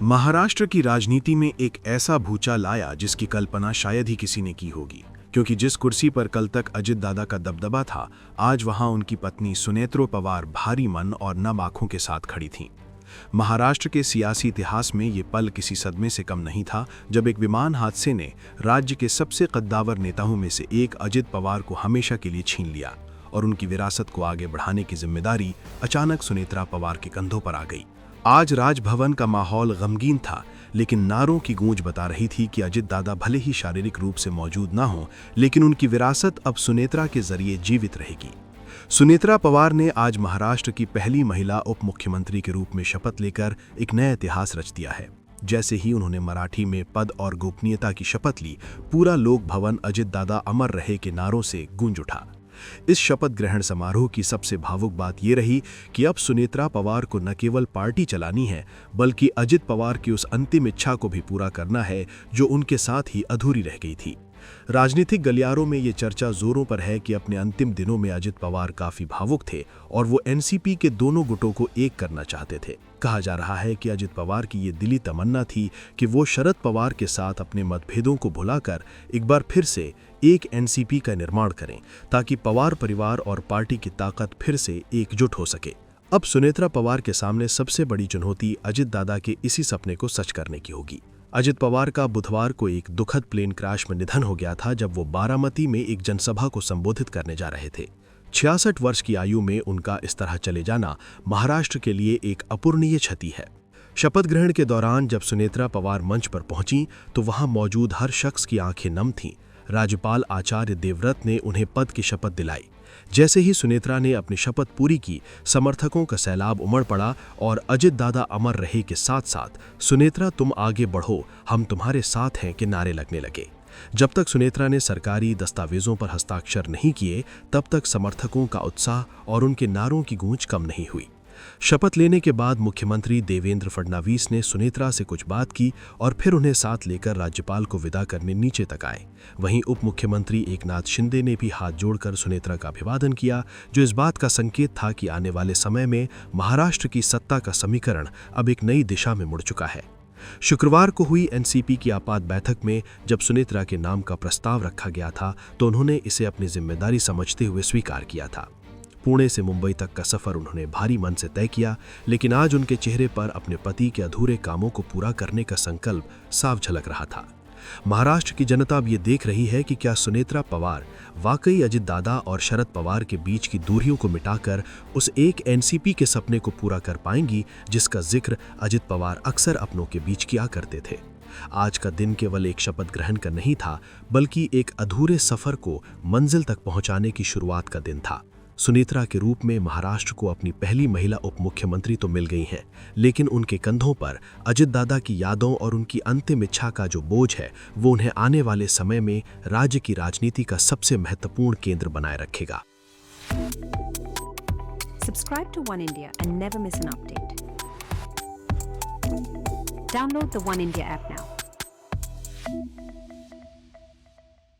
महाराष्ट्र की राजनीति में एक ऐसा भूचाल आया जिसकी कल्पना शायद ही किसी ने की होगी, क्योंकि जिस कुर्सी पर कल तक अजित दादा का दबदबा था, आज वहां उनकी पत्नी सुनेत्रा पवार भारी मन और नम आंखों के साथ खड़ी थीं। महाराष्ट्र के सियासी इतिहास में ये पल किसी सदमे से कम नहीं था, जब एक विमान हादसे ने राज्य के सबसे कद्दावर नेताओं में से एक अजित पवार को हमेशा के लिए छीन लिया और उनकी विरासत को आगे बढ़ाने की जिम्मेदारी अचानक सुनेत्रा पवार के कंधों पर आ गई। आज राजभवन का माहौल गमगीन था, लेकिन नारों की गूंज बता रही थी कि अजित दादा भले ही शारीरिक रूप से मौजूद ना हो, लेकिन उनकी विरासत अब सुनेत्रा के जरिए जीवित रहेगी। सुनेत्रा पवार ने आज महाराष्ट्र की पहली महिला उप मुख्यमंत्री के रूप में शपथ लेकर एक नया इतिहास रच दिया है। जैसे ही उन्होंने मराठी में पद और गोपनीयता की शपथ ली, पूरा लोक भवन अजित दादा अमर रहे के नारों से गूंज उठा। इस शपथ ग्रहण समारोह की सबसे भावुक बात यह रही कि अब सुनेत्रा पवार को न केवल पार्टी चलानी है, बल्कि अजित पवार की उस अंतिम इच्छा को भी पूरा करना है जो उनके साथ ही अधूरी रह गई थी। राजनीतिक गलियारों में ये चर्चा जोरों पर है कि अपने अंतिम दिनों में अजित पवार काफी भावुक थे और वो एनसीपी के दोनों गुटों को एक करना चाहते थे। कहा जा रहा है कि अजित पवार की ये दिली तमन्ना थी कि वो शरद पवार के साथ अपने मतभेदों को भुलाकर एक बार फिर से एक एनसीपी का निर्माण करें, ताकि पवार परिवार और पार्टी की ताकत फिर से एकजुट हो सके। अब सुनेत्रा पवार के सामने सबसे बड़ी चुनौती अजित दादा के इसी सपने को सच करने की होगी। अजित पवार का बुधवार को एक दुखद प्लेन क्रैश में निधन हो गया था, जब वो बारामती में एक जनसभा को संबोधित करने जा रहे थे। 66 वर्ष की आयु में उनका इस तरह चले जाना महाराष्ट्र के लिए एक अपूरणीय क्षति है। शपथ ग्रहण के दौरान जब सुनेत्रा पवार मंच पर पहुंची, तो वहां मौजूद हर शख्स की आंखें नम थीं। राज्यपाल आचार्य देवव्रत ने उन्हें पद की शपथ दिलाई। जैसे ही सुनेत्रा ने अपनी शपथ पूरी की, समर्थकों का सैलाब उमड़ पड़ा और अजित दादा अमर रहे के साथ साथ सुनेत्रा तुम आगे बढ़ो, हम तुम्हारे साथ हैं के नारे लगने लगे। जब तक सुनेत्रा ने सरकारी दस्तावेजों पर हस्ताक्षर नहीं किए, तब तक समर्थकों का उत्साह और उनके नारों की गूंज कम नहीं हुई। शपथ लेने के बाद मुख्यमंत्री देवेंद्र फडणवीस ने सुनेत्रा से कुछ बात की और फिर उन्हें साथ लेकर राज्यपाल को विदा करने नीचे तक आए। वहीं उप मुख्यमंत्री एकनाथ शिंदे ने भी हाथ जोड़कर सुनेत्रा का अभिवादन किया, जो इस बात का संकेत था कि आने वाले समय में महाराष्ट्र की सत्ता का समीकरण अब एक नई दिशा में मुड़ चुका है। शुक्रवार को हुई एनसीपी की आपात बैठक में जब सुनेत्रा के नाम का प्रस्ताव रखा गया था, तो उन्होंने इसे अपनी जिम्मेदारी समझते हुए स्वीकार किया था। पुणे से मुंबई तक का सफर उन्होंने भारी मन से तय किया, लेकिन आज उनके चेहरे पर अपने पति के अधूरे कामों को पूरा करने का संकल्प साफ झलक रहा था। महाराष्ट्र की जनता अब ये देख रही है कि क्या सुनेत्रा पवार वाकई अजित दादा और शरद पवार के बीच की दूरियों को मिटाकर उस एक एनसीपी के सपने को पूरा कर पाएंगी, जिसका जिक्र अजित पवार अक्सर अपनों के बीच किया करते थे। आज का दिन केवल एक शपथ ग्रहण का नहीं था, बल्कि एक अधूरे सफर को मंजिल तक पहुंचाने की शुरुआत का दिन था। सुनेत्रा के रूप में महाराष्ट्र को अपनी पहली महिला उप मुख्यमंत्री तो मिल गई हैं, लेकिन उनके कंधों पर अजित दादा की यादों और उनकी अंतिम इच्छा का जो बोझ है, वो उन्हें आने वाले समय में राज्य की राजनीति का सबसे महत्वपूर्ण केंद्र बनाए रखेगा। Subscribe to One India and never miss an update. Download the One India app now.